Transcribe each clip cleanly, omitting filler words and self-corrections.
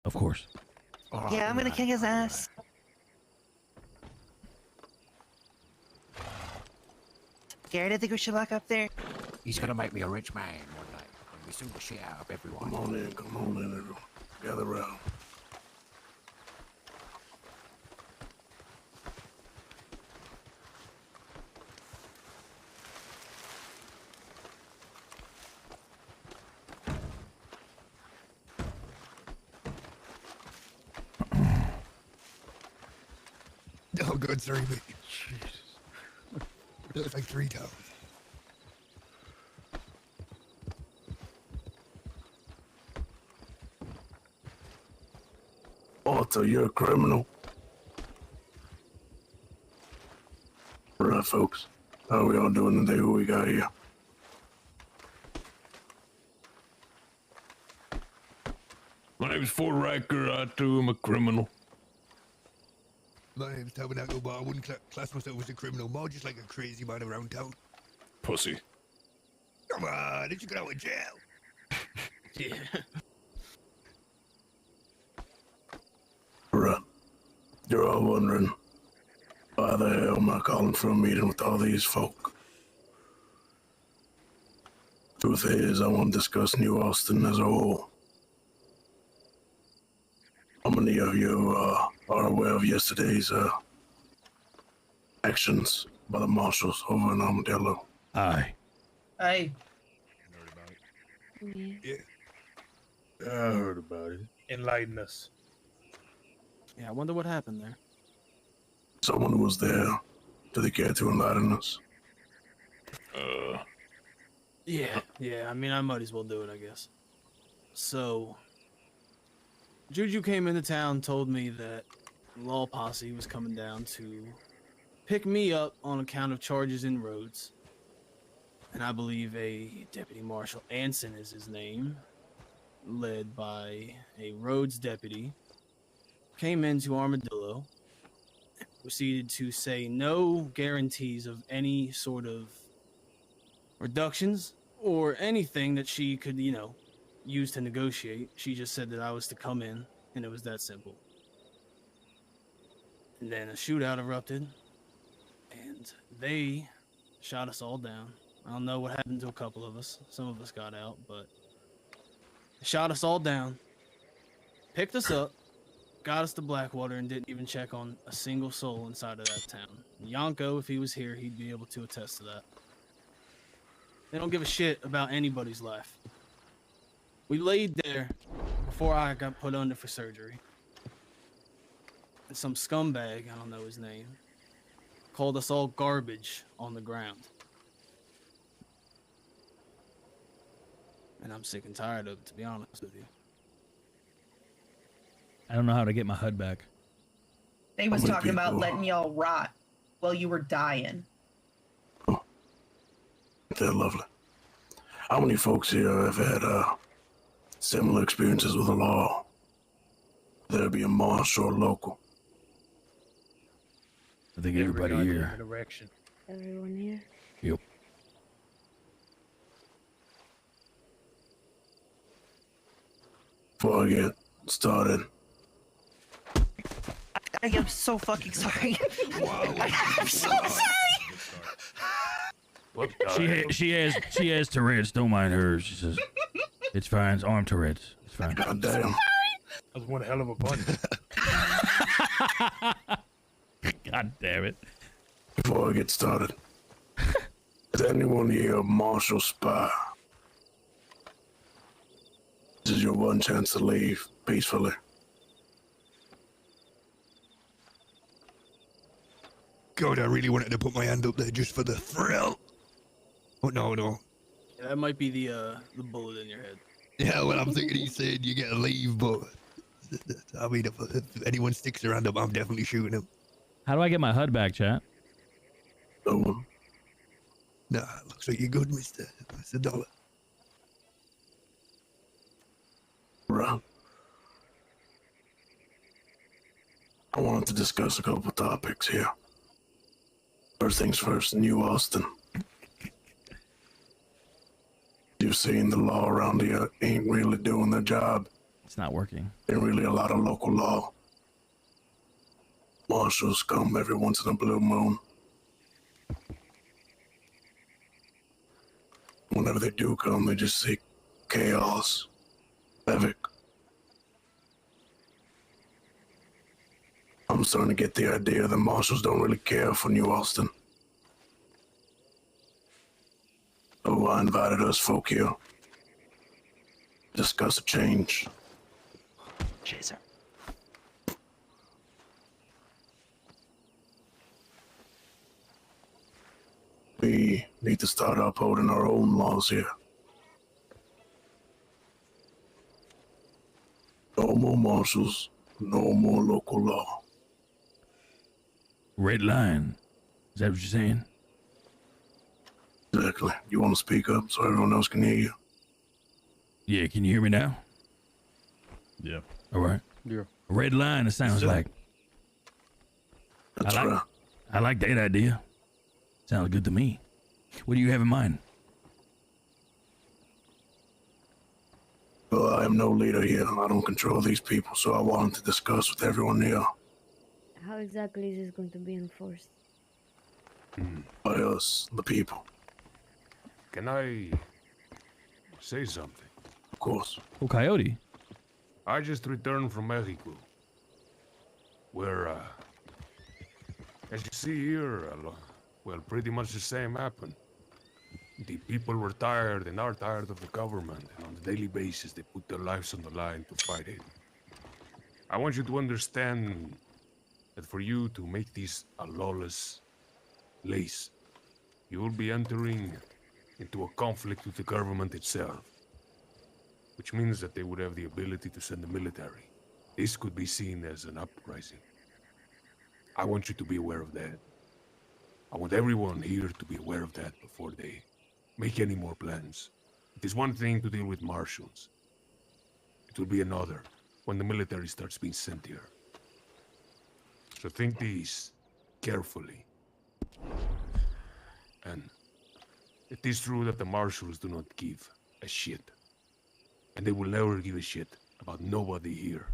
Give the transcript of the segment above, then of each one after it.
Of course. Oh, Yeah, I'm gonna kick his ass. Garrett, I think we should lock up there. He's gonna make me a rich man one day. And we sue the shit out of everyone. Come on in, everyone. Gather round. Oh, good, sorry, mate. Jesus. That was like 3 times. Otto, you're a criminal. Right, folks. How are we all doing today? Who we got here? My name's Ford Riker. I too am a criminal. My name's Tabernacle, but I wouldn't class myself as a criminal. More just like a crazy man around town. Pussy. Come on, did you get out of jail? Yeah. Right. You're all wondering, why the hell am I calling for a meeting with all these folk? Truth is, I want to discuss New Austin as a whole. How many of you are aware of yesterday's actions by the marshals over in Armadillo? Aye. Hey. Yeah. I heard about it. Enlighten us. Yeah, I wonder what happened there. Someone who was there. Do they care to enlighten us? Yeah, I mean, I might as well do it, I guess. So, Juju came into town, told me that Law Posse was coming down to pick me up on account of charges in roads. And I believe a Deputy Marshal Anson is his name, led by a roads deputy, came into Armadillo, proceeded to say no guarantees of any sort of reductions or anything that she could, use to negotiate. She just said that I was to come in, and it was that simple. And then a shootout erupted, and they shot us all down. I don't know what happened to a couple of us. Some of us got out, but they shot us all down, picked us up, got us to Blackwater, and didn't even check on a single soul inside of that town. Yonko, if he was here, he'd be able to attest to that. They don't give a shit about anybody's life. We laid there before I got put under for surgery. And some scumbag, I don't know his name, called us all garbage on the ground. And I'm sick and tired of it, to be honest with you. I don't know how to get my HUD back. They was How many talking about people? letting y'all rot while you were dying. They're lovely. How many folks here have had similar experiences with the law? There'd be a marshal or local. I think everybody here. Direction. Everyone here? Yep. Before I get started, I am so fucking sorry. I'm so sorry. What She has Tourette's. Don't mind her. She says it's fine. It's arm Tourette's. It's fine. goddamn. That was one hell of a bun. God damn it. Before I get started, is anyone here a martial spy? This is your one chance to leave peacefully. God, I really wanted to put my hand up there just for the thrill. Oh, no. Yeah, that might be the bullet in your head. Yeah, well, I'm thinking he said you get to leave, but I mean, if anyone sticks around him, I'm definitely shooting him. How do I get my HUD back, chat? No one. Nah, looks like you're good, Mr. Dollar. Right. I wanted to discuss a couple topics here. First things first, New Austin. You've seen the law around here ain't really doing their job. It's not working. Ain't really a lot of local law. Marshals come every once in a blue moon. Whenever they do come, they just seek chaos, havoc. I'm starting to get the idea that marshals don't really care for New Austin. So I invited us folk here to discuss a change. Chaser. We need to start upholding our own laws here. No more marshals, no more local law. Red line. Is that what you're saying? Exactly. You want to speak up so everyone else can hear you? Yeah, can you hear me now? Yeah. All right. Yeah. Red line, it sounds like. That's right. I like that idea. Sounds good to me. What do you have in mind? Well, I am no leader here. I don't control these people, so I wanted to discuss with everyone here. How exactly is this going to be enforced? By us, the people, Can I say something? of course. Oh, Coyote. I just returned from Mexico, where, as you see here, well, pretty much the same happened. The people were tired and are tired of the government, and on a daily basis they put their lives on the line to fight it. I want you to understand that for you to make this a lawless place, you will be entering into a conflict with the government itself, which means that they would have the ability to send the military. This could be seen as an uprising. I want you to be aware of that. I want everyone here to be aware of that before they make any more plans. It is one thing to deal with marshals. It will be another when the military starts being sent here. So think these carefully. And it is true that the marshals do not give a shit. And they will never give a shit about nobody here.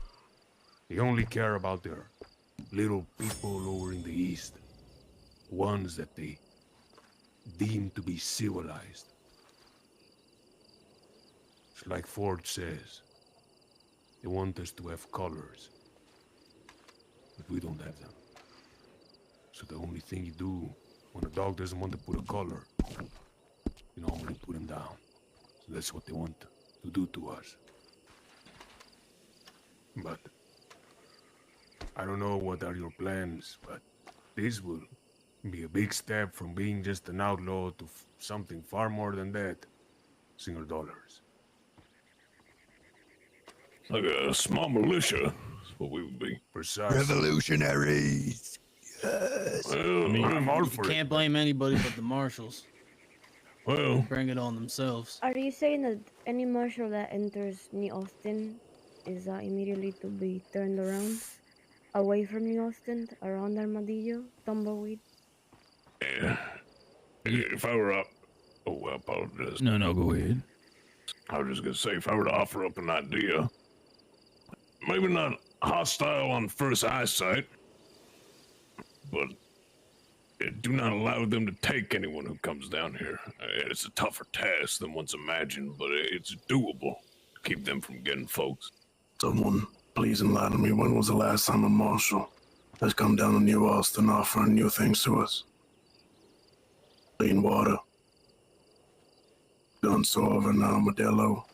They only care about their little people over in the east. Ones that they deem to be civilized. It's like Ford says. They want us to have colors. But we don't have them. So the only thing you do when a dog doesn't want to put a collar, you normally put him down. So that's what they want to do to us. But I don't know what are your plans, but this will be a big step from being just an outlaw to something far more than that. Single dollars. Like a small militia is what we would be. Precisely. Revolutionaries. Yes. Well, I'm all You for it. can't blame anybody but the marshals. Well, Bring it on themselves. Are you saying that any marshal that enters New Austin is immediately to be turned around? Away from New Austin? Around Armadillo? Tumbleweed? if I were up... Oh, I apologize. No, go ahead. I was just gonna say, if I were to offer up an idea, maybe not hostile on first eyesight, but do not allow them to take anyone who comes down here. It's a tougher task than once imagined, but it's doable to keep them from getting folks. Someone, please enlighten me. When was the last time a marshal has come down to New Austin offering new things to us? Clean water, gun store and armadillo,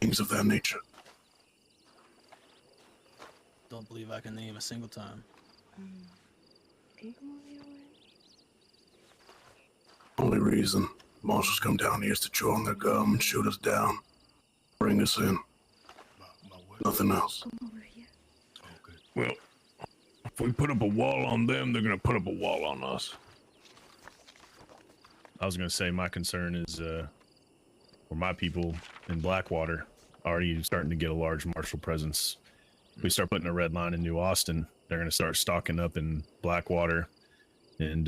things of that nature. Don't believe I can name a single time. Can you come over here, Warren? Only reason marshals come down here is to chew on their gum and shoot us down, bring us in. Nothing else. Come over here. Well, if we put up a wall on them, they're gonna put up a wall on us. I was going to say my concern is for my people in Blackwater already starting to get a large martial presence. If we start putting a red line in New Austin, they're going to start stocking up in Blackwater and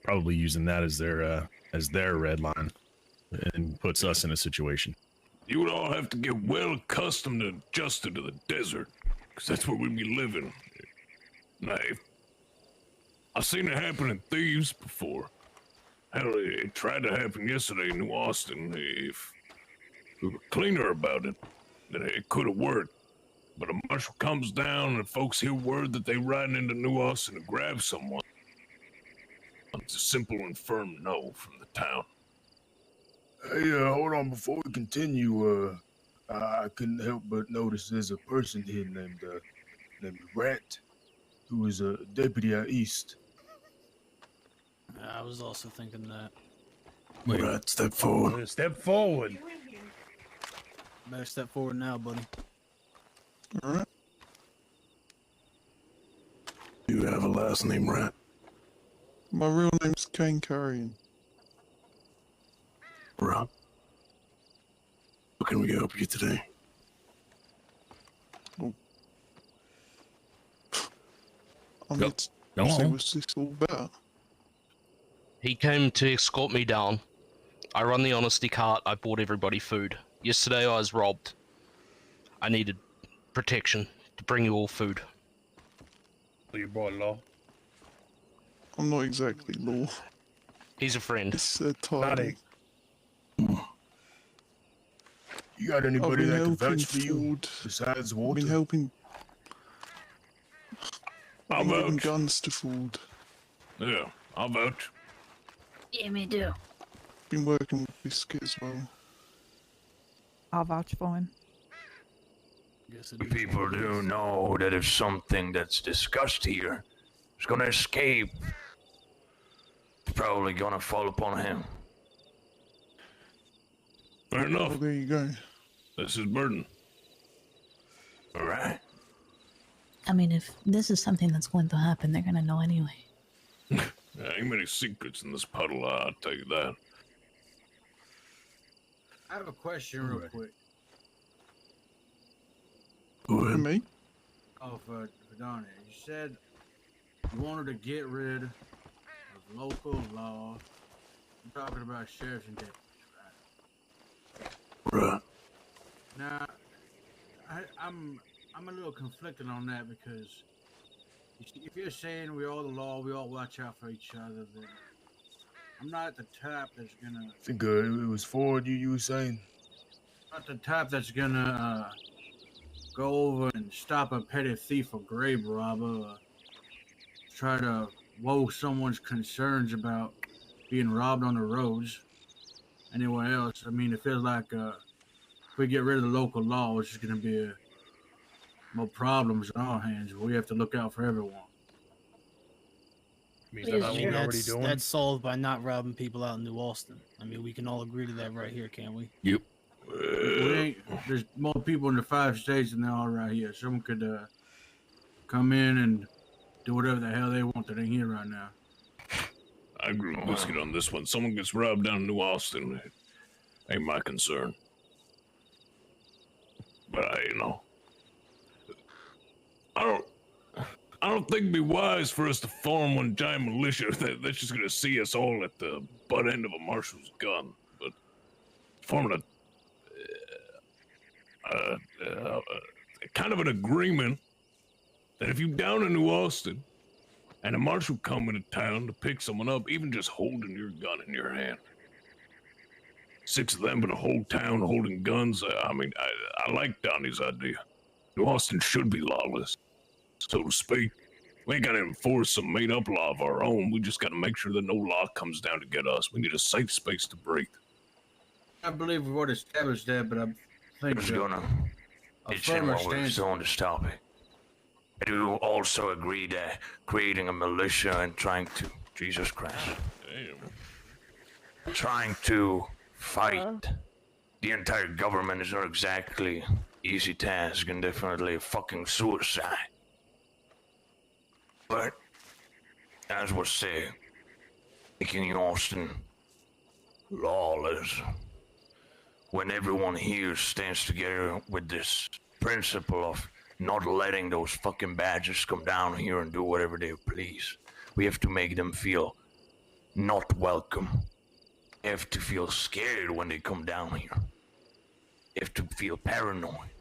probably using that as their red line, and puts us in a situation. You would all have to get well accustomed and adjusted to the desert, because that's where we'd be living. Now, I've seen it happen in Thieves before. Hell, it tried to happen yesterday in New Austin. If we were cleaner about it, then it could have worked. But a marshal comes down and folks hear word that they riding into New Austin to grab someone. It's a simple and firm no from the town. Hey, hold on. Before we continue, I couldn't help but notice there's a person here named Rat, who is a deputy out east. I was also thinking that. Wait. Rat, step forward. Step forward. Better step forward now, buddy. All right. You have a last name, Rat? My real name's Kane Carrion. Rob. How can we help you today? I'm Go- here to Go see on. what's this all about. He came to escort me down. I run the honesty cart. I bought everybody food. Yesterday I was robbed. I needed protection to bring you all food. So you brought Law? I'm not exactly law. He's a friend. It's a title. You got I've anybody been that can helping vouch for you Ford. besides I've Walter? been helping. I'll I've been giving vouch. guns to Ford. Yeah, I'll vouch. Yeah, me too. Been working with Biscuit as well. I'll vouch for him. Guess it is. People do know that if something that's discussed here is gonna escape, it's probably gonna fall upon him. Fair Oh, enough. there you go. That's his burden. Alright? I mean, if this is something that's going to happen, they're gonna know anyway. There ain't many secrets in this puddle, I'll tell you that. I have a question real quick. Go For ahead. me? Oh, for Donnie. You said you wanted to get rid of local law. I'm talking about sheriffs and deputies, right? Right. Now, I'm a little conflicted on that because you see, if you're saying we all the law, we all watch out for each other, then I'm not the type that's gonna. I think it was Ford you were saying. Not the type that's gonna go over and stop a petty thief or grave robber. Try to woe someone's concerns about being robbed on the roads. Anywhere else, I mean, it feels like if we get rid of the local law, it's just gonna be more problems on our hands. We have to look out for everyone. That's solved by not robbing people out in New Austin. I mean, we can all agree to that right here, can't we? Yep. There's more people in the 5 states than there are right here. Someone could come in and do whatever the hell they want that ain't here right now. I agree with Biscuit on this one. Someone gets robbed down in New Austin, it ain't my concern. But I don't think it'd be wise for us to form one giant militia that's just gonna see us all at the butt end of a marshal's gun. But forming a kind of an agreement that if you down in New Austin and a marshal come into town to pick someone up, even just holding your gun in your hand, 6 of them in a whole town holding guns. I like Donnie's idea. New Austin should be lawless, so to speak. We ain't gotta enforce some made-up law of our own. We just gotta make sure that no law comes down to get us. We need a safe space to breathe. I believe we've already established that, but I think Who's gonna a pitch in firmer while we're stance. still on this topic? I do also agree that creating a militia and trying to... Jesus Christ. Damn. Trying to fight the entire government is not exactly easy task and definitely a fucking suicide. But, as was said, making Austin lawless, when everyone here stands together with this principle of not letting those fucking badgers come down here and do whatever they please, we have to make them feel not welcome. They have to feel scared when they come down here. You have to feel paranoid.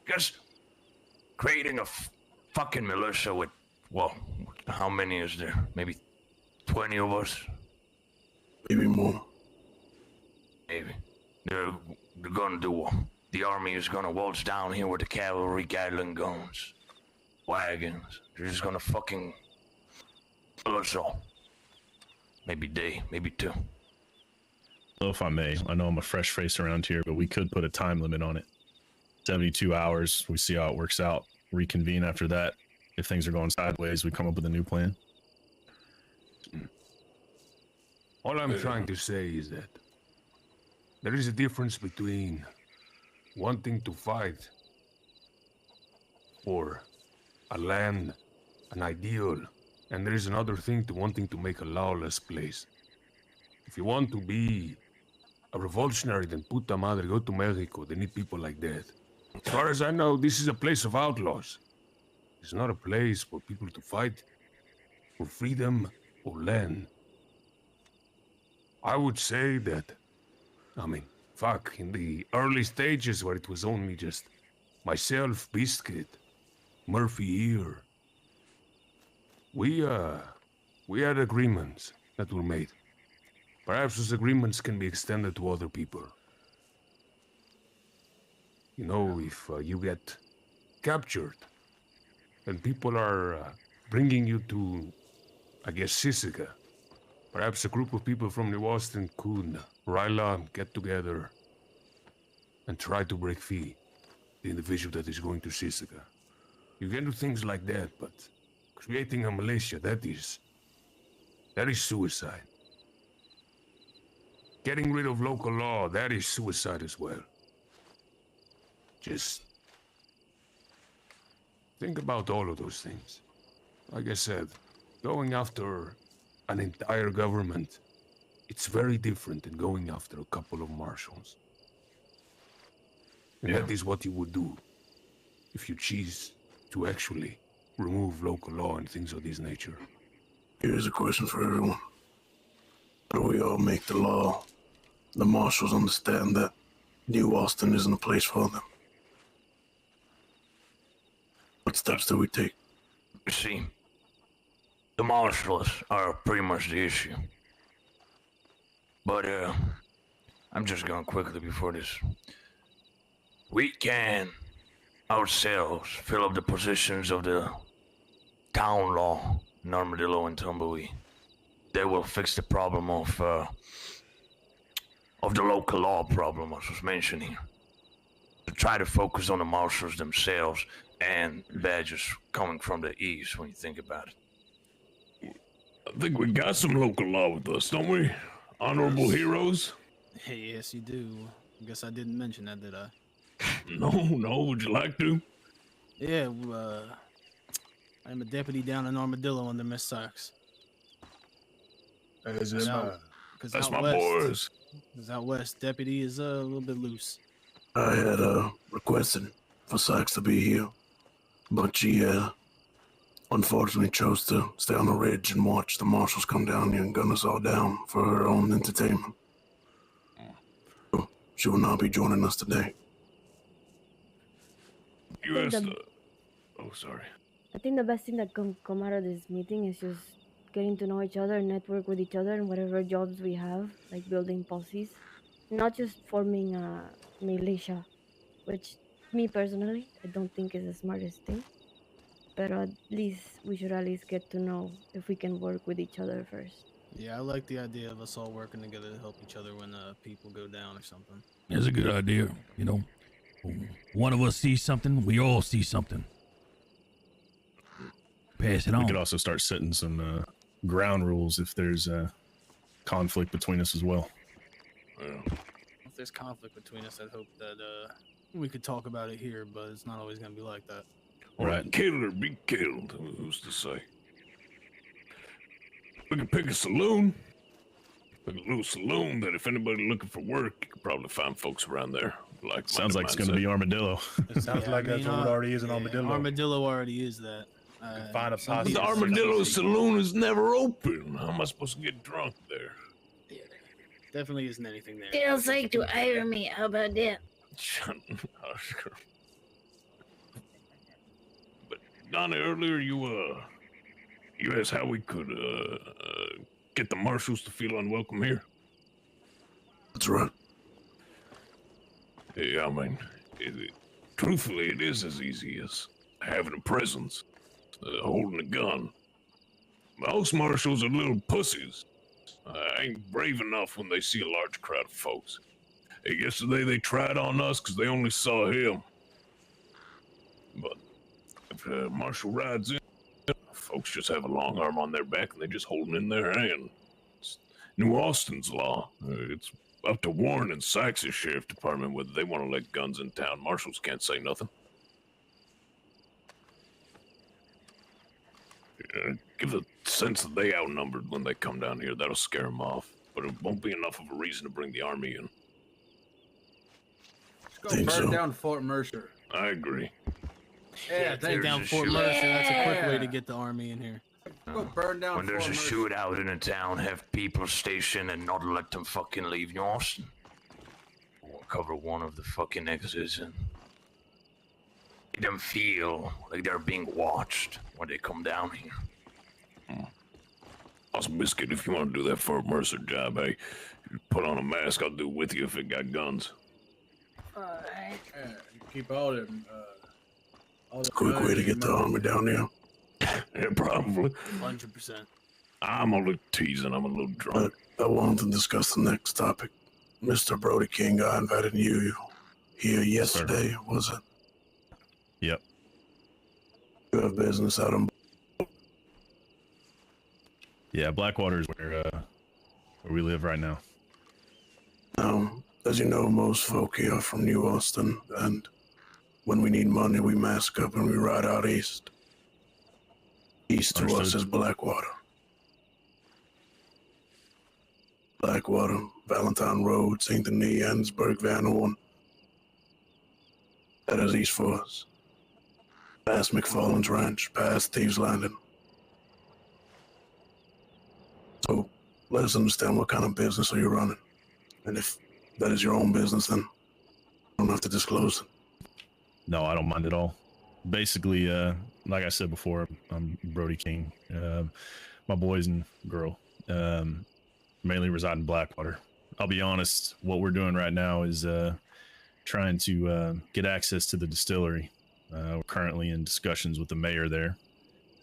Because creating a fucking militia with, well, how many is there? Maybe 20 of us? Maybe more. Maybe. They're gonna do what? The army is gonna waltz down here with the cavalry, Gatling guns, wagons. They're just gonna fucking kill us all. Maybe day, maybe two. Well, if I may, I know I'm a fresh face around here, but we could put a time limit on it. 72 hours, we see how it works out. Reconvene after that. If things are going sideways, we come up with a new plan. All I'm trying to say is that there is a difference between wanting to fight for a land, an ideal, and there is another thing to wanting to make a lawless place. If you want to be a revolutionary, then puta madre, go to Mexico. They need people like that. As far as I know, this is a place of outlaws. It's not a place for people to fight for freedom or land. I would say that, I mean, fuck, in the early stages where it was only just myself, Biscuit, Murphy here, we had agreements that were made. Perhaps those agreements can be extended to other people. You know, if you get captured, and people are bringing you to, I guess, Sisica, perhaps a group of people from New Austin could rile up, get together, and try to break free the individual that is going to Sisica. You can do things like that, but creating a militia, that is suicide. Getting rid of local law, that is suicide as well. Just think about all of those things. Like I said, going after an entire government, it's very different than going after a couple of marshals. And that is what you would do if you choose to actually remove local law and things of this nature. Here's a question for everyone. How do we all make the law? The marshals understand that New Austin isn't a place for them. What steps do we take? You see, the marshals are pretty much the issue. But, I'm just going quickly before this. We can, ourselves, fill up the positions of the town law in Armadillo and Tumbleweed. They will fix the problem of the local law problem, as was mentioned here. To try to focus on the marshals themselves and badges coming from the east when you think about it. I think we got some local law with us, don't we? Honorable heroes? Hey, yes, you do. I guess I didn't mention that, did I? No, would you like to? Yeah, I'm a deputy down in Armadillo under Miss Sykes. As am I. That's my west, boys. Because out west, deputy is a little bit loose. I had requested for Sykes to be here, but she unfortunately chose to stay on the ridge and watch the marshals come down here and gun us all down for her own entertainment. So she will not be joining us today. Oh, sorry. I think the best thing that can come out of this meeting is just getting to know each other, network with each other, and whatever jobs we have, like building posses. Not just forming a militia, which, me personally, I don't think is the smartest thing. But at least, we should at least get to know if we can work with each other first. Yeah, I like the idea of us all working together to help each other when people go down or something. It's a good idea, you know. One of us sees something, we all see something. Pass it on. We could also start setting some ground rules if there's conflict between us as well. If there's conflict between us, I'd hope that we could talk about it here, but it's not always going to be like that. Right. Killed or be killed. Who's to say? We can pick a saloon. Pick a little saloon that if anybody looking for work, you could probably find folks around there. Like sounds like it's going to be Armadillo. It sounds like that's what already is in Armadillo. Armadillo already is that. Find a posse. The Armadillo saloon is never open. How am I supposed to get drunk there? definitely isn't anything there. Feels like to hire me. How about that? Oscar. But Donnie, earlier you asked how we could get the marshals to feel unwelcome here. That's right. Yeah, I mean, truthfully, it is as easy as having a presence, holding a gun. Most marshals are little pussies. Ain't brave enough when they see a large crowd of folks. Yesterday they tried on us because they only saw him. But if a marshal rides in, folks just have a long arm on their back and they just hold it in their hand. It's New Austin's law. It's up to Warren and Sykes' sheriff department whether they want to let guns in town. Marshals can't say nothing. Give the sense that they outnumbered when they come down here. That'll scare them off. But it won't be enough of a reason to bring the army in. Let's go burn down Fort Mercer. I agree. Yeah, take down Fort Mercer. That's a quick way to get the army in here. Go burn down When there's Fort a Mercer. shootout in a town, have people stationed and not let them fucking leave New Austin. We'll cover one of the fucking exits and make them feel like they're being watched when they come down here. Awesome Biscuit, if you want to do that Fort Mercer job, hey, you put on a mask, I'll do it with you if it got guns. Alright. Yeah, keep all them. It's a quick way to get the army down there. Yeah, probably. 100%. I'm only teasing, I'm a little drunk. I wanted to discuss the next topic. Mr. Brody King, I invited you here yesterday, was it? Yep. You have business out on... Yeah, Blackwater is where we live right now. Now, as you know, most folk here are from New Austin, and when we need money, we mask up and we ride out east. East to us is Blackwater. Blackwater, Valentine Road, St. Denis, Ansburg, Van Horn. That is east for us. Past McFarland's Ranch, past Thieves Landing. So, let us understand what kind of business are you running. And if that is your own business, then you don't have to disclose it. No, I don't mind at all. Basically, like I said before, I'm Brody King. My boys and girl mainly reside in Blackwater. I'll be honest, what we're doing right now is trying to get access to the distillery. We're currently in discussions with the mayor there,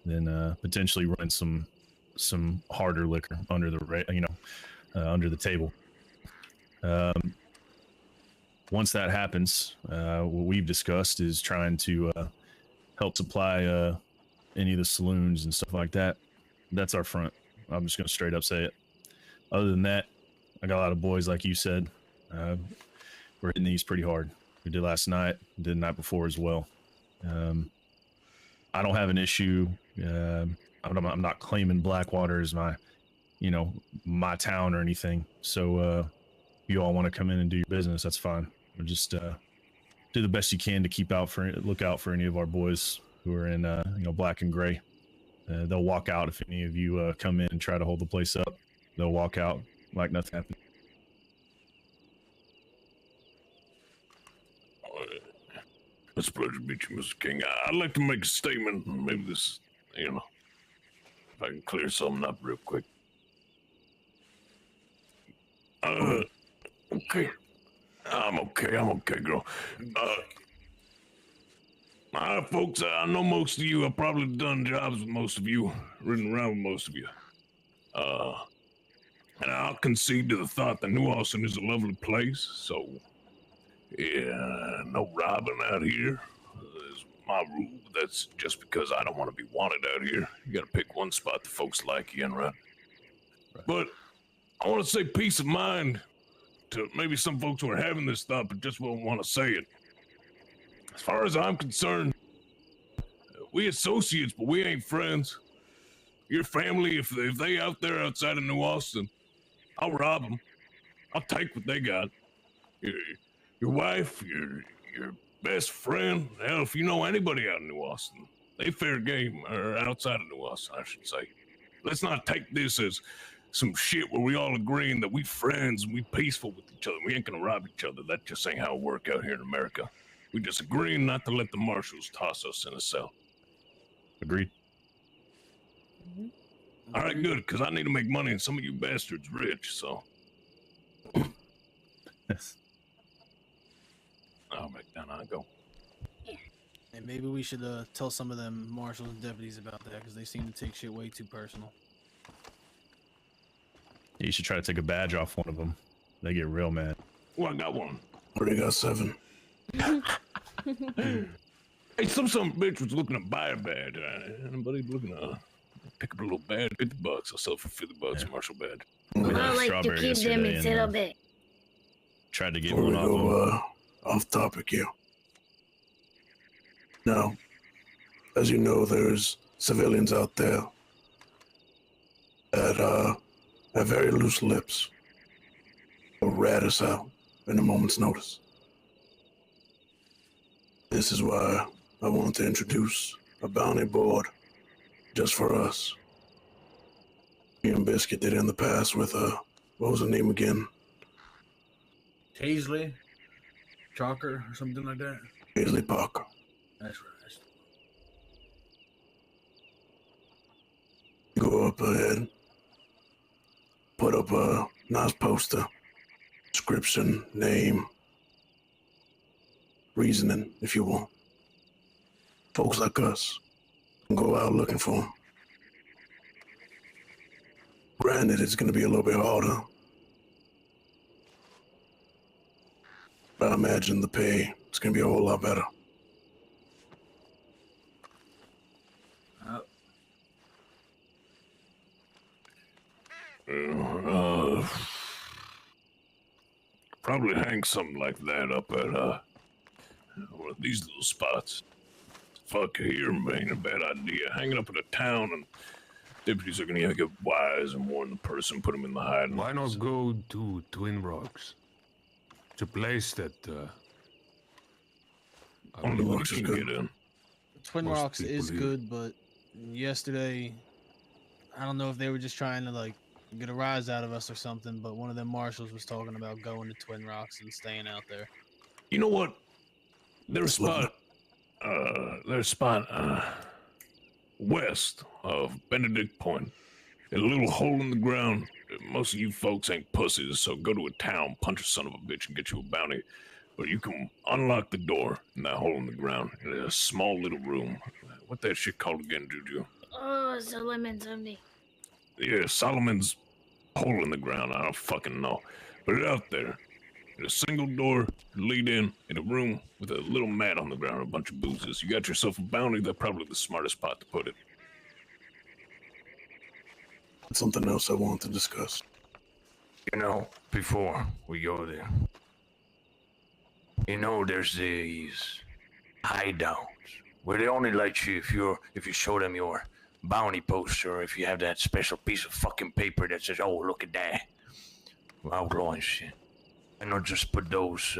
then potentially run some harder liquor under the table. Once that happens, what we've discussed is trying to help supply any of the saloons and stuff like that. That's our front. I'm just going to straight up say it. Other than that, I got a lot of boys, like you said. We're hitting these pretty hard. We did last night, did the night before as well. I don't have an issue. I'm not claiming Blackwater as my town or anything. So you all want to come in and do your business, that's fine. But just do the best you can to look out for any of our boys who are in black and gray. They'll walk out if any of you come in and try to hold the place up. They'll walk out like nothing happened. It's a pleasure to meet you, Mr. King. I'd like to make a statement. Maybe this, if I can clear something up real quick. Okay. I'm okay, girl. Folks, I know most of you. I've probably done jobs with most of you, ridden around with most of you. And I'll concede to the thought that New Austin is a lovely place, so yeah, no robbing out here is my rule. That's just because I don't want to be wanted out here. You gotta pick one spot that folks like you in, right? But I want to say peace of mind to maybe some folks who are having this thought but just won't want to say it. As far as I'm concerned, we associates, but we ain't friends. Your family, if they out there outside of New Austin, I'll rob them. I'll take what they got. Your wife, your best friend, hell, if you know anybody out in New Austin, they fair game, or outside of New Austin, I should say. Let's not take this as some shit where we all agreeing that we friends and we peaceful with each other. We ain't gonna rob each other. That just ain't how it work out here in America. We just agreeing not to let the marshals toss us in a cell. Agreed. All right, good, because I need to make money and some of you bastards rich, so. I'll back down I go. And maybe we should tell some of them marshals and deputies about that, because they seem to take shit way too personal. You should try to take a badge off one of them. They get real mad. Well, I got one. Already got 7. Hey, some bitch was looking to buy a badge. Anybody looking to pick up a little badge? $50. I'll sell it for $50. Marshal badge. I like to keep them in Saddleback. Tried to get Before one we off go them. off topic here. Now, as you know, there's civilians out there that have very loose lips. Will rat us out in a moment's notice. This is why I want to introduce a bounty board just for us. Me and Biscuit did it in the past with what was her name again? Paisley, Chalker, or something like that. Paisley Parker. That's right. Go up ahead, put up a nice poster, description, name, reasoning, if you want. Folks like us can go out looking for them. Granted, it's going to be a little bit harder, but I imagine the pay is going to be a whole lot better. Probably hang something like that up at one of these little spots. Fuck, here ain't a bad idea. Hang it up in a town, and deputies are gonna get wise and warn the person, put them in the hiding. Why not go to Twin Rocks? It's a place that only one can get in. Twin Most Rocks is people here. good, but yesterday, I don't know if they were just trying to like get a rise out of us or something, but one of them marshals was talking about going to Twin Rocks and staying out there. You know what? There's a spot west of Benedict Point. A little hole in the ground. Most of you folks ain't pussies, so go to a town, punch a son of a bitch, and get you a bounty. But you can unlock the door in that hole in the ground. It's a small little room. What that shit called again, Juju? Oh, it's a lemon someday. Yeah, Solomon's hole in the ground. I don't fucking know. Put it out there. In a single door, lead in a room with a little mat on the ground, a bunch of boozes. You got yourself a bounty. That's probably the smartest spot to put it. Something else I want to discuss. You know, before we go there, you know, there's these hideouts where they only let you if you show them your bounty poster, or if you have that special piece of fucking paper that says, "Oh, look at that, Outlaw and shit." And not just put those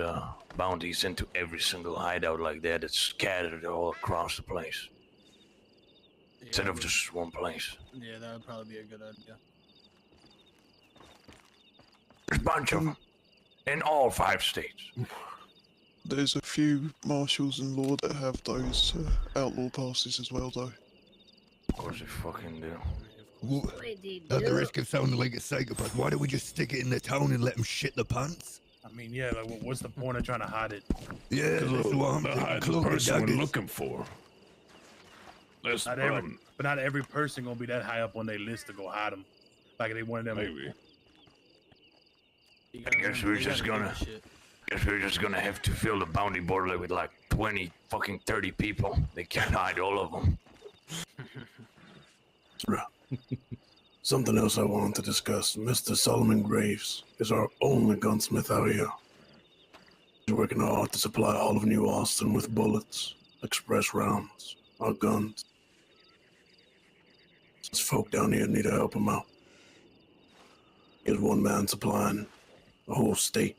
bounties into every single hideout like that. It's scattered all across the place. Instead of just one place. Yeah, that would probably be a good idea. There's a bunch of them. In all 5 states. There's a few marshals and law that have those outlaw passes as well, though. Of course they fucking do. At the risk of sounding like a psychopath, why don't we just stick it in the town and let them shit the pants? I mean, yeah, like, what's the point of trying to hide it? Yeah, that's what I'm They'll hide the thinking. person we're looking for. That's the Not every, problem. but not every person gonna be that high up on their list to go hide them. Like they one of them. Maybe. I guess we're just gonna have to fill the bounty board with like 20, fucking 30 people. They can't hide all of them. Right. Something else I wanted to discuss. Mr. Solomon Graves is our only gunsmith out here. He's working hard to supply all of New Austin with bullets, express rounds, our guns. These folk down here need to help him out. He's one man supplying a whole state.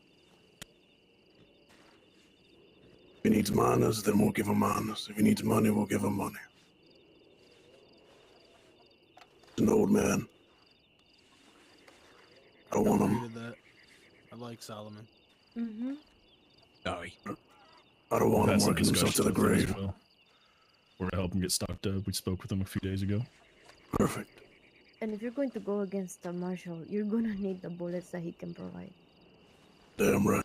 If he needs miners, then we'll give him miners. If he needs money, we'll give him money. He's an old man. I don't want agree him. to that. I like Solomon. Mm-hmm. Aye. I don't want him Had some working himself to the discussions with him as grave. well. We're gonna help him get stocked up. We spoke with him a few days ago. Perfect. And if you're going to go against the marshal, you're gonna need the bullets that he can provide. Damn right.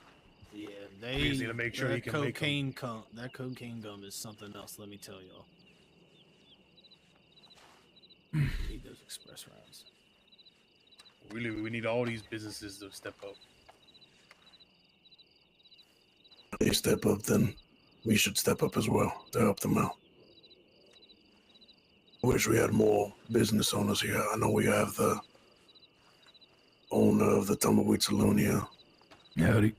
Yeah, We just need to make sure he can make 'em. that cocaine gum is something else. Let me tell y'all. Need those express routes. Really, we need all these businesses to step up. If they step up, then we should step up as well to help them out. I wish we had more business owners here. I know we have the owner of the Tumbleweed Saloon here. Howdy. If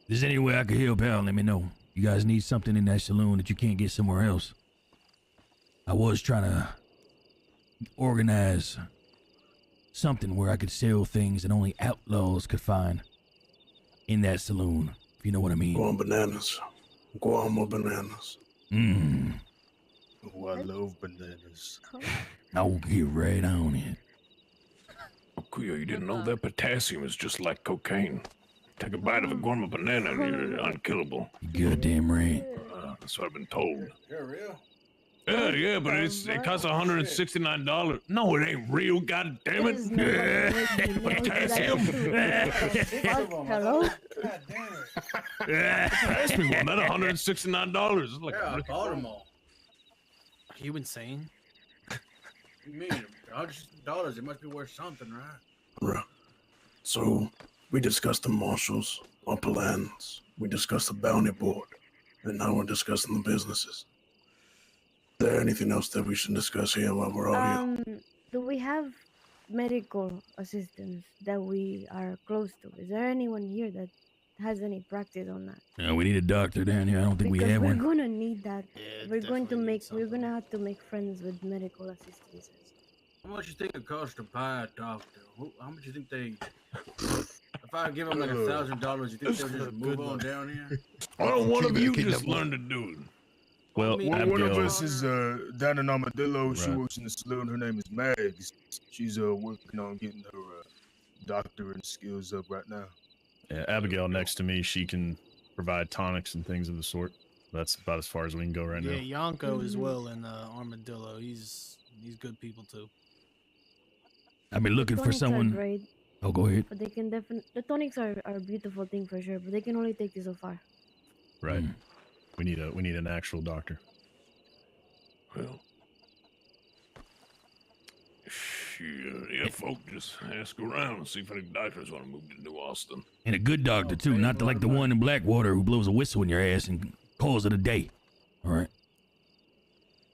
there's any way I can help out, let me know. You guys need something in that saloon that you can't get somewhere else. I was trying to organize something where I could sell things that only outlaws could find in that saloon, if you know what I mean. Guam bananas. Guam bananas. Mmm. Oh, I love bananas. I'll get right on it. Kuya, you didn't know that potassium is just like cocaine. Take a bite of a guarma banana and you're unkillable. You goddamn right. That's what I've been told. You're real? Yeah, but it costs $169. No, it ain't real, god damn it. Potassium. Hello? Pass me one, that $169. It's like Yeah, I bought them all. Are you insane? You mean $100? It must be worth something, right? Right. So, we discussed the marshals, our plans. We discussed the bounty board. And now we're discussing the businesses. Is there anything else that we should discuss here while we're all here? Do we have medical assistants that we are close to? Is there anyone here that has any practice on that? We need a doctor down here. I don't think we have we're one. gonna need that. We're gonna have to make friends with medical assistants. How much you think it costs to buy a doctor? How much you think they? If I give them like $1,000, you think they'll just move on down here? Why don't one of you just learn to do it? Well, one of Abigail, us is down in Armadillo. She Right. works in the saloon. Her name is Mags. She's working on getting her doctoring skills up right now. yeah, Abigail next to me, she can provide tonics and things of the sort. That's about as far as we can go right Yeah, now. Yonko as well in Armadillo. He's good people too. I've been looking for Tonics are someone. great, Oh, go ahead. but they can definitely. The tonics are a beautiful thing for sure, but they can only take you so far. Right. We need an actual doctor. Well, shit, yeah, folk, just ask around and see if any doctors want to move to New Austin. And a good doctor, too. Not like the one in Blackwater who blows a whistle in your ass and calls it a day. All right?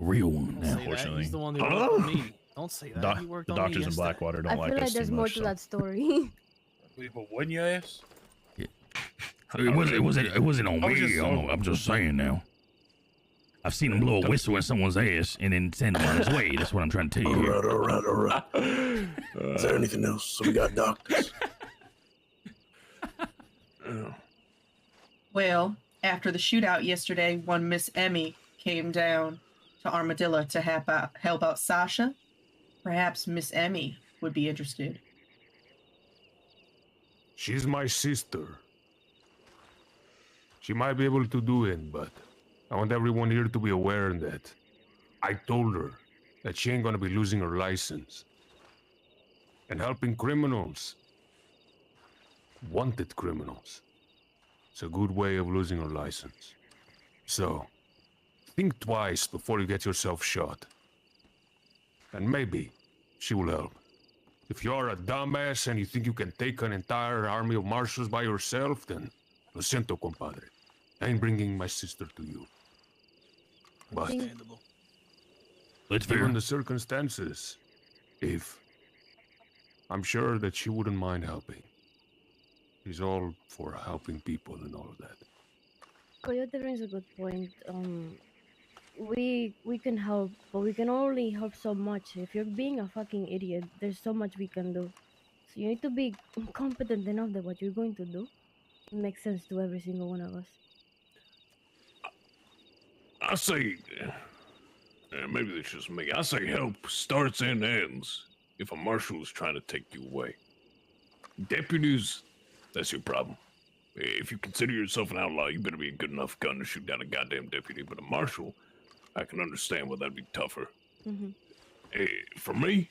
A real one now. Unfortunately. He's the one that worked on me. Don't say that. He worked The on me doctors in yesterday. Blackwater don't I like feel like us there's too more much. to So. that story. We put wood in your ass? It wasn't on I was me. just- I'm just saying now. I've seen him blow a whistle in someone's ass and then send him on his way. That's what I'm trying to tell you. All right. Is there anything else? So we got doctors. Well, after the shootout yesterday, one Miss Emmy came down to Armadillo to help out Sasha. Perhaps Miss Emmy would be interested. She's my sister. She might be able to do it, but I want everyone here to be aware that I told her that she ain't gonna be losing her license. And helping criminals, wanted criminals, it's a good way of losing her license. So, think twice before you get yourself shot. And maybe she will help. If you're a dumbass and you think you can take an entire army of marshals by yourself, then lo siento, compadre. I ain't bringing my sister to you. But That's fair. given the circumstances, if I'm sure that she wouldn't mind helping. She's all for helping people and all of that. Coyote brings a good point. We can help, but we can only help so much. If you're being a fucking idiot, there's so much we can do. So you need to be competent enough that what you're going to do makes sense to every single one of us. I say, maybe that's just me. I say help starts and ends if a marshal is trying to take you away. Deputies, that's your problem. If you consider yourself an outlaw, you better be a good enough gun to shoot down a goddamn deputy. But a marshal, I can understand why that'd be tougher. Mm-hmm. For me,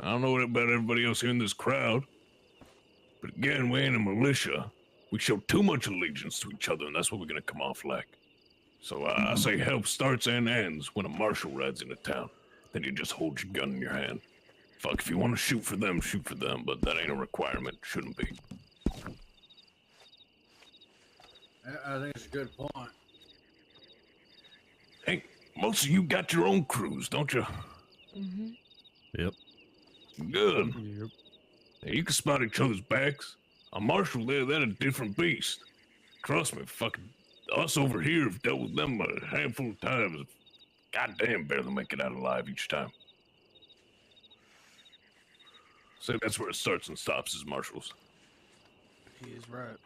I don't know about everybody else here in this crowd, but again, we ain't a militia. We show too much allegiance to each other, and that's what we're gonna come off like. So I say help starts and ends when a marshal rides into town. Then you just hold your gun in your hand. Fuck, if you want to shoot for them, but that ain't a requirement. Shouldn't be. I think it's a good point. Hey, most of you got your own crews, don't you? Mm-hmm. Yep. Good. Yep. Hey, you can spot each other's backs. A marshal there, they're a different beast. Trust me, fucking us over here have dealt with them a handful of times. Goddamn, barely make it out alive each time. So that's where it starts and stops as marshals. He is right.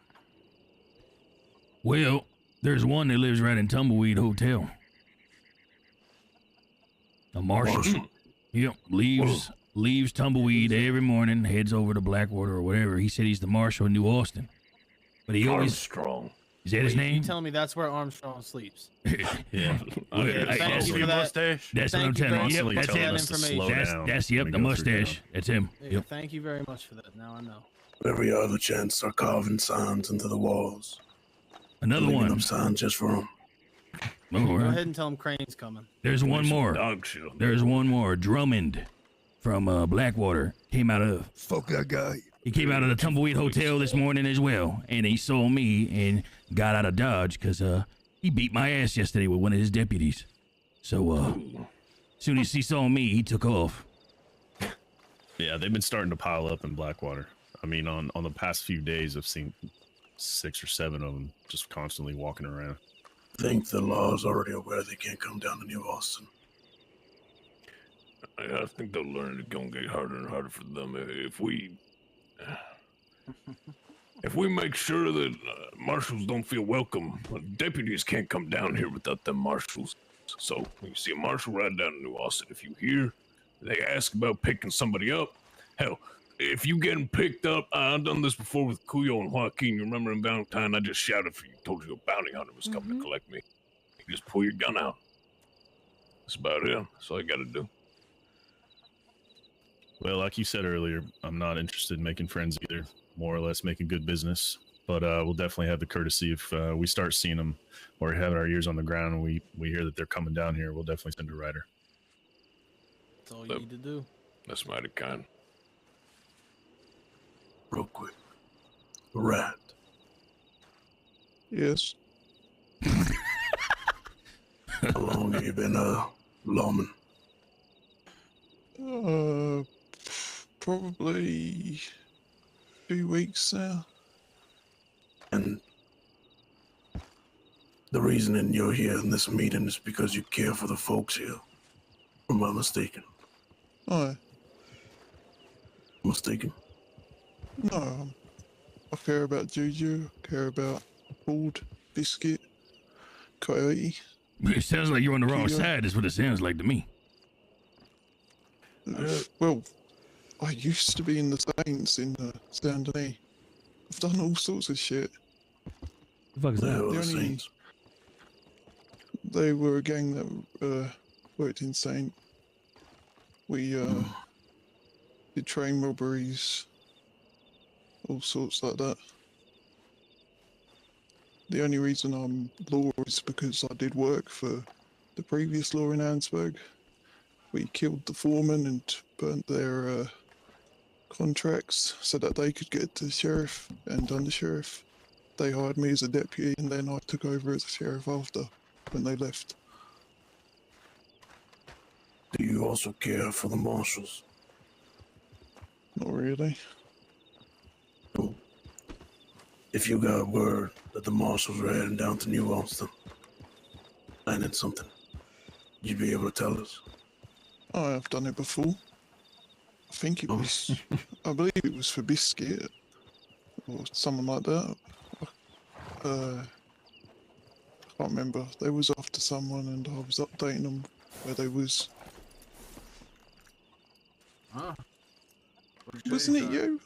Well, there's one that lives right in Tumbleweed Hotel. A marshal. Yep, leaves Tumbleweed every morning, heads over to Blackwater or whatever. He said he's the marshal in New Austin. But he always... Armstrong. Is that his name? You telling me that's where Armstrong sleeps? Yeah. Thank you for that. That's what I'm telling you. Yep, that's him. That's the mustache. That's him. Yeah, Yep. thank you very much for that. Now I know. Every other chance start carving signs into the walls. Another Leaving one. up signs just for them. Go ahead and tell him Crane's coming. There's one more. There's one more. Drummond from Blackwater came out of... Fuck that guy. He came out of the Tumbleweed Hotel this morning as well, and he saw me and got out of Dodge because he beat my ass yesterday with one of his deputies. So, soon as he saw me, he took off. Yeah, they've been starting to pile up in Blackwater. I mean, on the past few days, I've seen 6 or 7 of them just constantly walking around. I think the law is already aware they can't come down to New Austin. I think they'll learn it's gonna get harder and harder for them if we make sure that marshals don't feel welcome. Deputies can't come down here without them marshals. So when you see a marshal ride down to New Austin, if you hear they ask about picking somebody up, hell, if you getting picked up, I've done this before with Cuyo and Joaquin. You remember in Valentine, I just shouted for you, told you a bounty hunter was coming to collect me. You just pull your gun out. That's about it. That's all you gotta do. Well, like you said earlier, I'm not interested in making friends either. More or less making good business. But we'll definitely have the courtesy if we start seeing them or have our ears on the ground and we hear that they're coming down here, we'll definitely send a rider. That's all you need to do. That's mighty kind. Real quick. Rat. Yes. How long have you been lawman? Probably 2 weeks now. And the reason you're here in this meeting is because you care for the folks here. Or am I mistaken? Aye. Mistaken? No, I care about Juju, I care about Bald, Biscuit, Coyote. It sounds like you're on the wrong Kia. side, is what it sounds like to me. Well, I used to be in the Saints in Saint Denis. I've done all sorts of shit. The fuck is that? The Saints. They were a gang that worked in Saint. We did train robberies, all sorts like that. The only reason I'm law is because I did work for the previous law in Ansburg. We killed the foreman and burnt their contracts so that they could get to the sheriff and undersheriff. They hired me as a deputy and then I took over as a sheriff after, when they left. Do you also care for the marshals? Not really. Well, if you got word that the marshals were heading down to New Austin, planning something, you'd be able to tell us? I have done it before. I think it was, I believe it was for Biscuit, or someone like that. I can't remember. They was after someone and I was updating them where they was. Huh? Wasn't it you?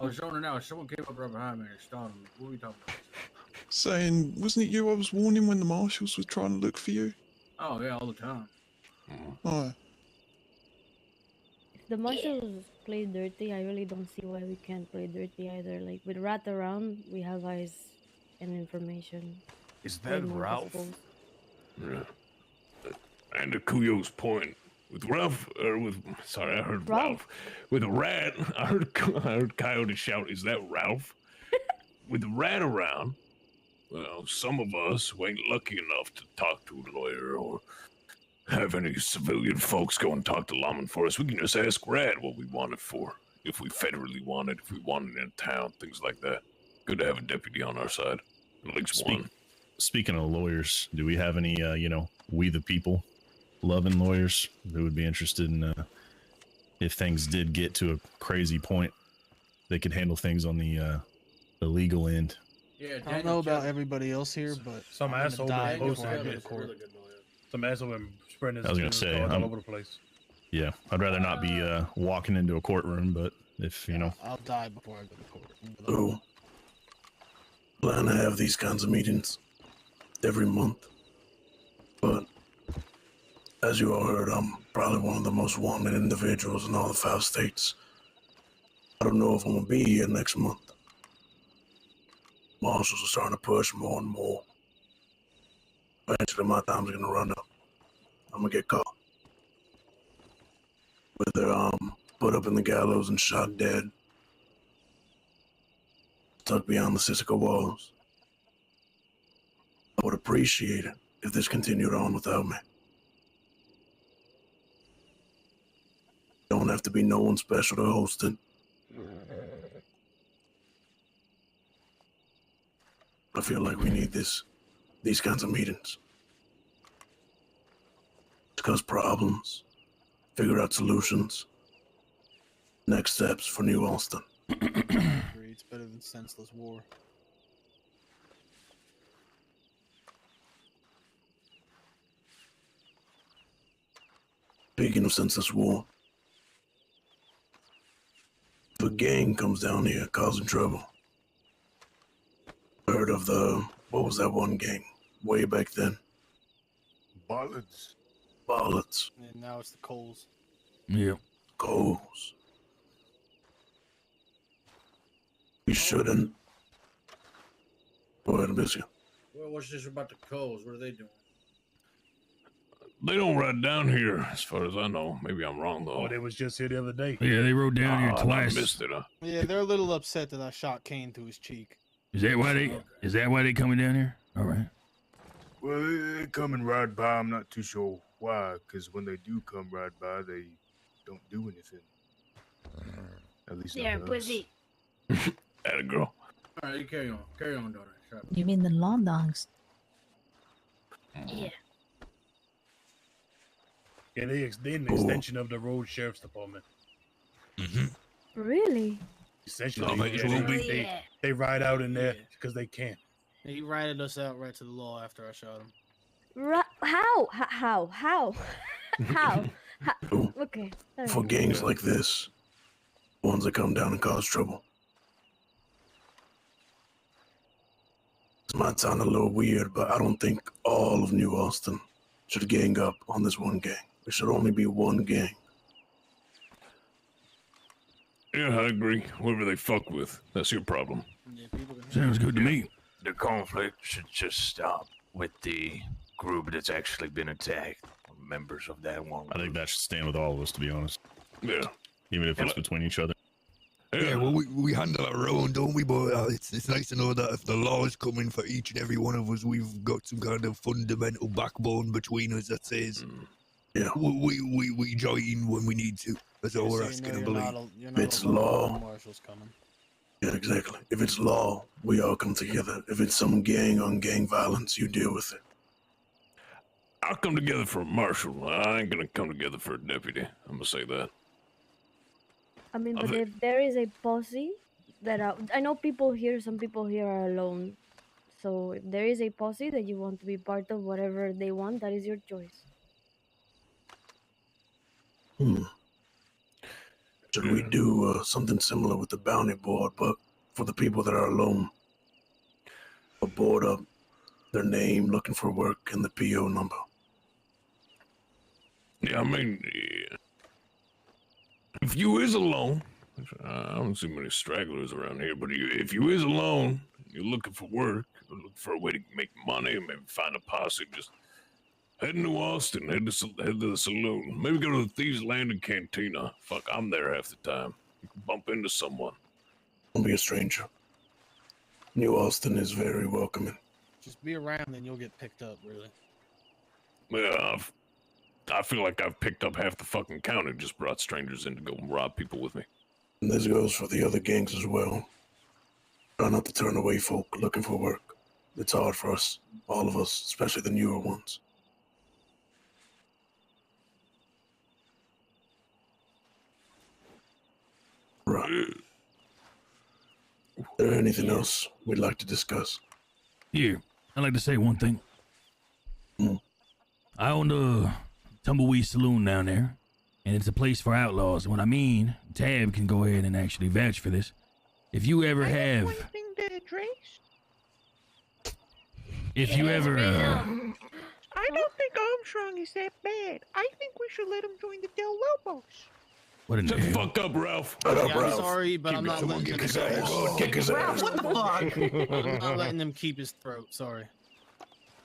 I was zoning out. Someone came up right behind me and startled me. What were we talking about? Saying, wasn't it you I was warning when the marshals were trying to look for you? Oh, yeah, all the time. Oh, If the marshals play dirty, I really don't see why we can't play dirty either. Like with Rat around, we have eyes and information. Is Way that more Ralph? exposed. Yeah. And to Kuyo's point, with Ralph, or with, sorry, I heard Ralph. With Rat, I heard Coyote shout, is that Ralph? With Rat around, well, some of us who ain't lucky enough to talk to a lawyer or have any civilian folks go and talk to lawmen for us, we can just ask Rat what we want it for. If we federally want it, if we want it in town, things like that. Good to have a deputy on our side. At least one. Speaking of lawyers, do we have any, we the people loving lawyers who would be interested in, if things did get to a crazy point, they could handle things on the legal end? Yeah, I don't know about everybody else here, but Some I'm asshole gonna die been before I posting go to this. court. Some asshole been spreading his I was gonna business say, cards all over the place. Yeah, I'd rather not be walking into a courtroom, but if, I'll die before I go to court. So, plan to have these kinds of meetings every month. But, as you all heard, I'm probably one of the most wanted individuals in all the 5 states. I don't know if I'm gonna be here next month. Marshals are starting to push more and more. Eventually, my time's gonna run up. I'm gonna get caught. Whether I'm put up in the gallows and shot dead, tucked behind the Sisika walls. I would appreciate it if this continued on without me. Don't have to be no one special to host it. I feel like we need these kinds of meetings. Discuss problems, figure out solutions, next steps for New Alston. It's better than senseless war. Speaking of senseless war, if a gang comes down here causing trouble, heard of what was that one gang way back then? Ballards. And now it's the Coles. Yeah. Coles. We shouldn't. Go ahead, miss you. Well, what's this about the Coles? What are they doing? They don't ride down here, as far as I know. Maybe I'm wrong, though. Oh, they was just here the other day. Yeah, they rode down here I twice. missed it, huh? Yeah, they're a little upset that I shot Kane through his cheek. Is that why they coming down here? All right. Well, they come and ride by. I'm not too sure why, because when they do come ride by, they don't do anything. At least They're not to us. pussy. Atta girl. All right, you carry on. Carry on, daughter. Shut up. You mean the law dogs? Yeah. Yeah, they an extension of the road sheriff's department. Really? Essentially, Oh, yeah, it will be. they ride out in there because they can. He ratted us out right to the law after I shot him. How? How? Okay. For gangs like this, ones that come down and cause trouble. This might sound a little weird, but I don't think all of New Alston should gang up on this one gang. There should only be one gang. Yeah, I agree. Whoever they fuck with, that's your problem. Sounds good to me. The conflict should just stop with the group that's actually been attacked. Members of that one. I think that should stand with all of us, to be honest. Yeah. Even if it's between each other. Yeah, well, we handle our own, don't we? But it's nice to know that if the law is coming for each and every one of us, we've got some kind of fundamental backbone between us that says, yeah, we join when we need to. That's all we're asking and believe. If it's law, yeah, exactly. If it's law, we all come together. If it's some gang on gang violence, you deal with it. I'll come together for a marshal. I ain't gonna come together for a deputy. I'm gonna say that. I mean, but if there is a posse that I know some people here are alone. So if there is a posse that you want to be part of whatever they want, that is your choice. Should we do something similar with the bounty board, but for the people that are alone? A board up, their name, looking for work, and the PO number. Yeah, I mean, if you is alone, I don't see many stragglers around here, but if you is alone, you're looking for work, or looking for a way to make money, maybe find a posse, just head to New Austin, head to the saloon. Maybe go to the Thieves' Landing Cantina. Fuck, I'm there half the time. You can bump into someone. Don't be a stranger. New Austin is very welcoming. Just be around and you'll get picked up, really. Yeah, I feel like I've picked up half the fucking county, just brought strangers in to go rob people with me. And this goes for the other gangs as well. Try not to turn away folk looking for work. It's hard for us, all of us, especially the newer ones. Right. Is there anything else we'd like to discuss? Yeah, I'd like to say one thing. I own the Tumbleweed Saloon down there, and it's a place for outlaws. What I mean, Tab can go ahead and actually vouch for this. If you ever have... If you ever, I don't think Armstrong is that bad. I think we should let him join the Del Lobos. What in the Shut the hell? fuck up, Ralph. Yeah, I'm sorry, but I'm not letting kick his him ass. Kick his ass. What the fuck? I'm not letting him keep his throat. Sorry.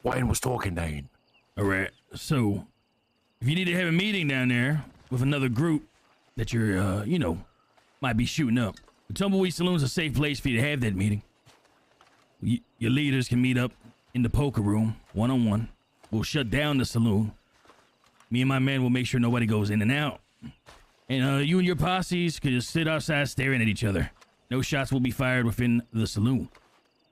Wayne was talking, Dane. All right. So, if you need to have a meeting down there with another group that you're, might be shooting up, the Tumbleweed Saloon's a safe place for you to have that meeting. Your leaders can meet up in the poker room, one-on-one. We'll shut down the saloon. Me and my men will make sure nobody goes in and out. And you and your posses could just sit outside staring at each other. No shots will be fired within the saloon.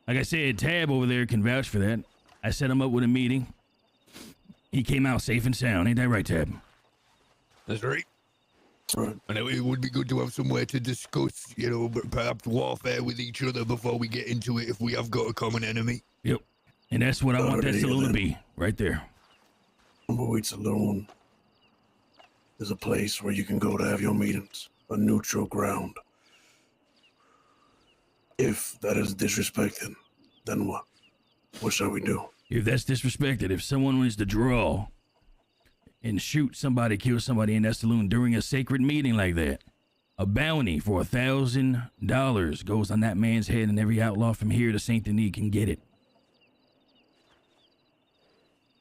Like I said, Tab over there can vouch for that. I set him up with a meeting. He came out safe and sound. Ain't that right, Tab? That's right. Right. And it would be good to have somewhere to discuss, perhaps warfare with each other before we get into it if we have got a common enemy. Yep. And that's what I want that saloon to be, right there. Tumbleweed Saloon is a place where you can go to have your meetings, a neutral ground. If that is disrespected, then what? What shall we do? If that's disrespected, if someone wants to draw and shoot somebody, kill somebody in that saloon during a sacred meeting like that, a bounty for $1,000 goes on that man's head, and every outlaw from here to Saint Denis can get it.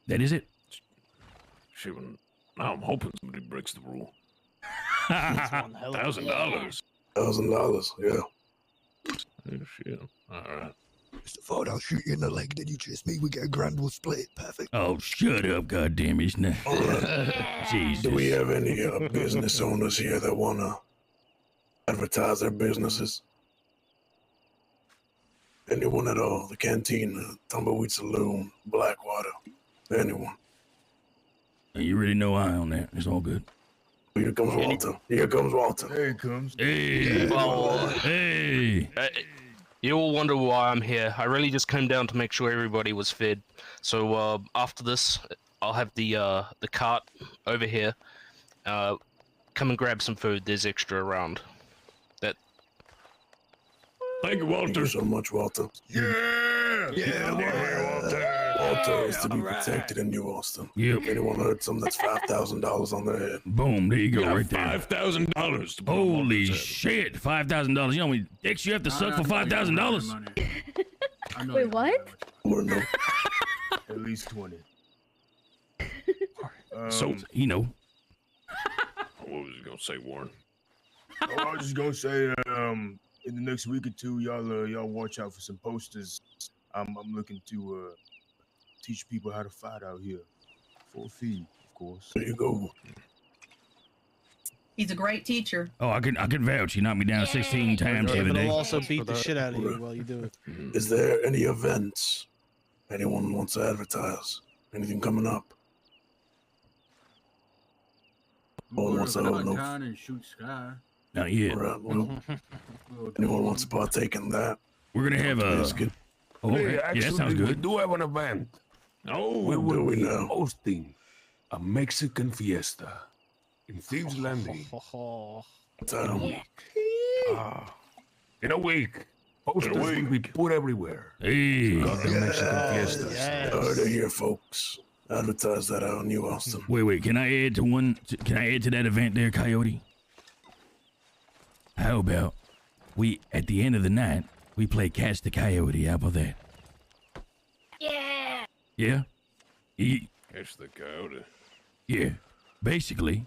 That is it. Shit, now I'm hoping somebody breaks the rule. $1,000. $1,000. Yeah. Shit. All right. Mr. Ford, I'll shoot you in the leg, then you chase me. We get a grand, we'll split it. Perfect. Oh, shut up, goddammit. Now. Jesus. Do we have any business owners here that want to advertise their businesses? Anyone at all? The canteen, Tumbleweed Saloon, Blackwater, anyone? You really know I own that. It's all good. Here comes Walter. Here comes Walter. There he comes. Hey. Well, hey. You all wonder why I'm here. I really just came down to make sure everybody was fed. So after this, I'll have the cart over here. Come and grab some food. There's extra around. Thank you, Walter. Thank you so much, Walter. Yeah, Walter. Walter is to be protected in New Austin. Yep. If anyone heard something, that's $5,000 on their head. Boom, there you go, right there. $5,000. Holy shit, $5,000. You know how many dicks you have to suck for $5,000? Wait, what? Or no. At least 20. So, What was you gonna say, Warren? I was just gonna say, in the next week or two, y'all watch out for some posters. I'm looking to teach people how to fight out here for a fee, of course. There you go. He's a great teacher. Oh, I can vouch. He knocked me down 16 times the other But day. he'll also beat the shit out of you while you do it. Is there any events anyone wants to advertise? Anything coming up? No one wants to hold no. And shoot Sky. Not yet. Right, well, anyone wants to partake in that? We're gonna have a. Oh, okay. Yeah, that sounds We good. do have an event. We will be hosting a Mexican fiesta in Thieves' Landing What's that a week? In a week. Posters will be put everywhere. Hey. Goddamn Mexican fiestas. Heard it here, folks. Advertise that out in New Austin. Wait. Can I add to that event there, Coyote? How about we, at the end of the night, we play Catch the Coyote? How about that? Yeah. Yeah? Catch the coyote. Yeah. Basically,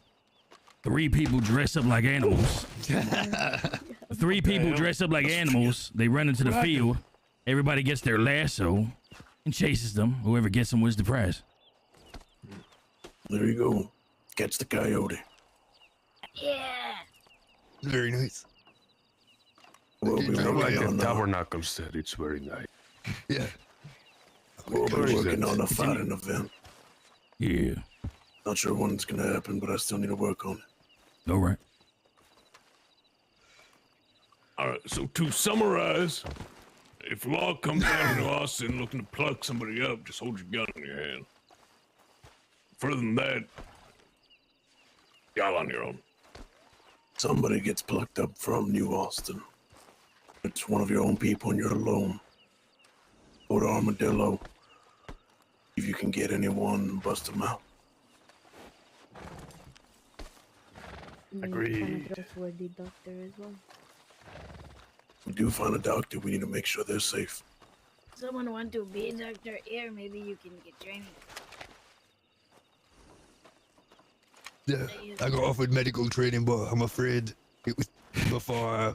3 people dress up like animals. 3 people dress up like animals. They run into the field. Everybody gets their lasso and chases them. Whoever gets them wins the prize. There you go. Catch the coyote. Yeah. Very nice. We'll be Like working the on tabernacle said, it's very nice. Yeah. We'll be working on a fighting event. Yeah. Not sure when it's gonna happen, but I still need to work on it. All right. All right, so to summarize, if Law comes down to Austin looking to pluck somebody up, just hold your gun in your hand. Further than that, y'all on your own. Somebody gets plucked up from New Austin. It's one of your own people and you're alone. Go to Armadillo. If you can get anyone, bust them out. Agreed. Trustworthy doctor as well. We do find a doctor, we need to make sure they're safe. Someone want to be a doctor here, maybe you can get training. Yeah, I got offered medical training, but I'm afraid it was before I,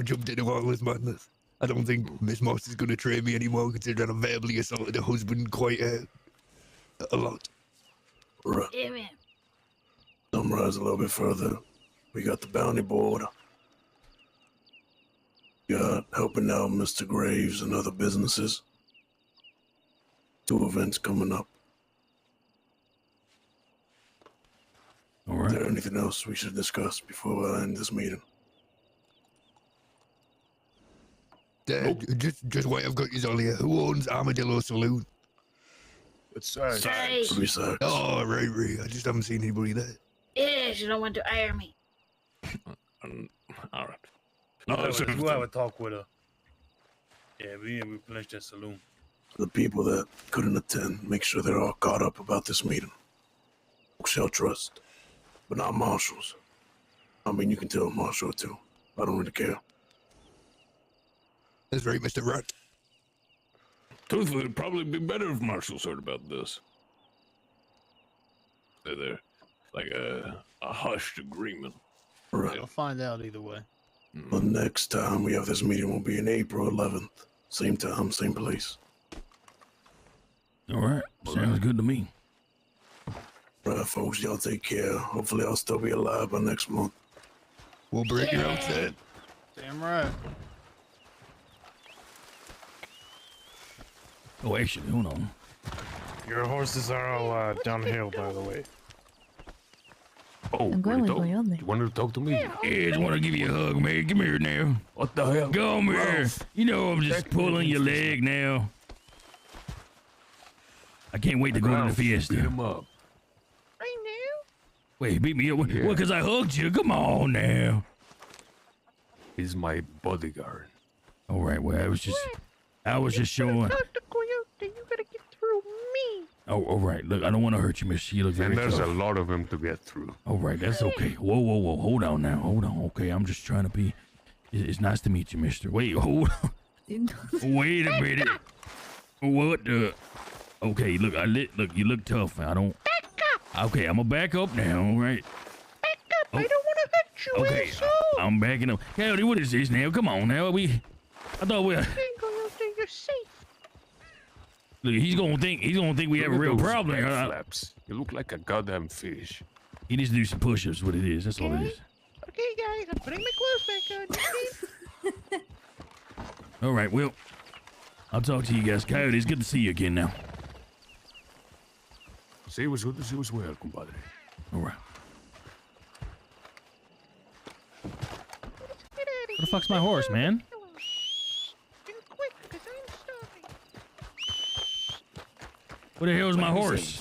jumped into all this madness. I don't think Miss Moss is going to train me anymore, considering I verbally assaulted her husband quite a lot. Right. Yeah, man. Summarize a little bit further. We got the bounty board. Got helping out Mr. Graves and other businesses. 2 events coming up. All right. Is there anything else we should discuss before I end this meeting? Just wait, I've got you all here. Who owns Armadillo Saloon? It's Sarge. Sarge. Oh, right. I just haven't seen anybody there. Yeah, you don't want to hire me. All right. We'll have a talk with her. Yeah, we replenish that saloon. The people that couldn't attend, make sure they're all caught up about this meeting. Shall trust, but not marshals. I mean, you can tell Marshall too. I don't really care. That's right, Mr. Rat. Truthfully, it'd probably be better if marshals heard about this. They're like a hushed agreement. Right. I'll find out either way. The next time we have this meeting will be in April 11th. Same time, same place. All right. Sounds good to me. Right, folks, y'all take care. Hopefully I'll still be alive by next month. We'll break your outfit. Damn right. Oh, actually, hold on. Your horses are all downhill, by the way. Oh, I'm going with Coyote. you wanted to talk to me? Yeah, I just want to give you a hug, man. Come here now. What the hell? Come here. Ralph. You know I'm just Check pulling me. your leg now. I can't wait to go to the Ralph, beat fiesta. him up. Right now? Wait, beat me up? Yeah. Well, because I hugged you. Come on now. He's my bodyguard. All right, well, I was just showing. Talk to Coyote, you gotta get through me. Oh, all right. Look, I don't want to hurt you, Miss. You look very And there's tough. a lot of him to get through. All right, that's okay. Whoa. Hold on now. Hold on. Okay, I'm just trying to be. It's nice to meet you, mister. Wait, hold on. Wait a minute. What the? Okay, look, look, you look tough. I don't. Back up. Okay, I'm gonna back up now, all right? Back up. I don't want to hurt you, Okay, asshole. I'm backing up. Coyote, what is this now? Come on now. I thought we. Hey, Coyote, you're safe. Look, he's gonna think we have a Look at real those problem. back flaps. You look like a goddamn fish. He needs to do some push-ups. What it is? That's all it is. Okay, guys, I'm putting my clothes back on. All right, well, I'll talk to you guys. Coyote, it's good to see you again now. See, it was good to see you as well, compadre. All right. Where the fuck's my horse, man? Where the hell's my horse?